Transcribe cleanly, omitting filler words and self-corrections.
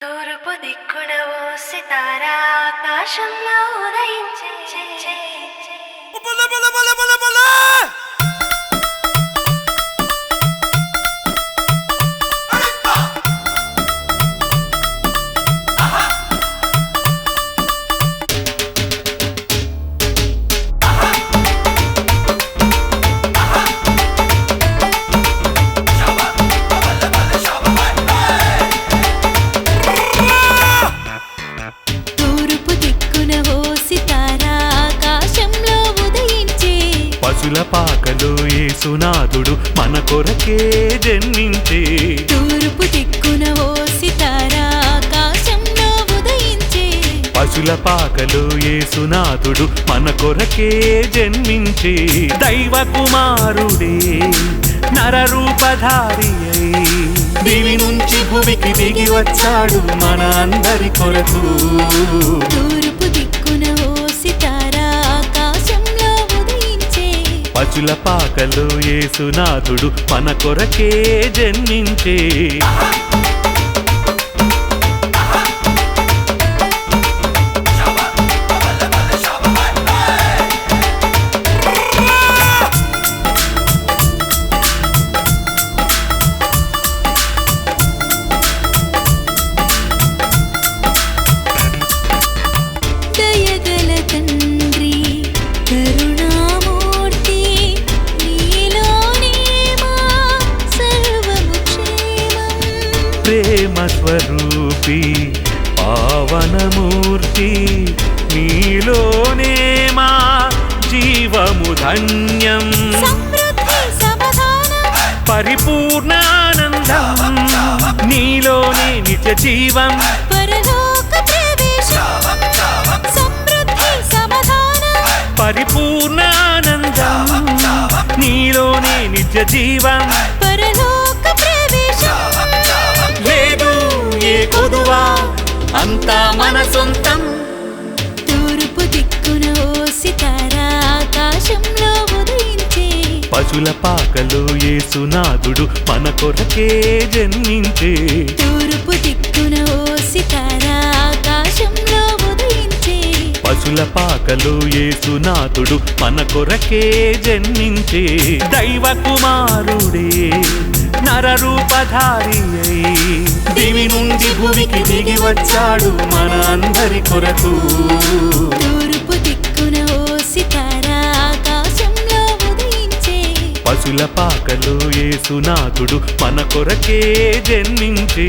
తూర్పు దిక్కున ఓ సితార ఆకాశంలో ఉదయించే పశుల పాకలో యేసునాథుడు మన కొరకే జన్మించే. తూర్పు దిక్కున ఓ సితార ఆకాశంలో ఉదయించే. పశుల పాకలో యేసునాథుడు మన కొరకే జన్మించే. దైవ కుమారుడే నరరూపధారి అయి దివి నుంచి భూమికి దిగి వచ్చాడు మన అందరి కొరకు. తూర్పు దిక్కున ఓ సితార ఆకాశంలో ఉదయించే. పశుల పాకలో యేసునాథుడు మన కొరకే జన్మించే. దయగల తండ్రి కరుణామూర్తి నీలోనే మా సర్వము క్షేమం. ప్రేమ స్వరూపి పావనమూర్తి నీలోనే మా జీవము ధన్యం. సమృద్ధి సమాధానం పరిపూర్ణానందం నీలోనే నిత్య జీవం. పరలోక ప్రవేశం. సమృద్ధి సమాధానం పరిపూర్ణానందం నీలోనే నిత్య జీవం. పరలోక ప్రవేశం. లేదు ఏ కొదువా అంతా మన సొంతం. తూర్పు దిక్కున ఓ సితార ఆకాశంలో ఉదయించే. పశుల పాకలో యేసునాథుడు మన కొరకే జన్మించే. తూర్పు దిక్కున ఓ సితార ఆకాశంలో ఉదయించే. పశుల పాకలో యేసునాథుడు మన కొరకే జన్మించే. దైవ కుమారుడే నరరూపధారి అయి దివి నుండి భూమికి దిగి వచ్చాడు మన అందరి కొరకు. తూర్పు దిక్కున ఓ సితార ఆకాశంలో ఉదయించే. పశుల పాకలో యేసునాథుడు మన కొరకే జన్మించే.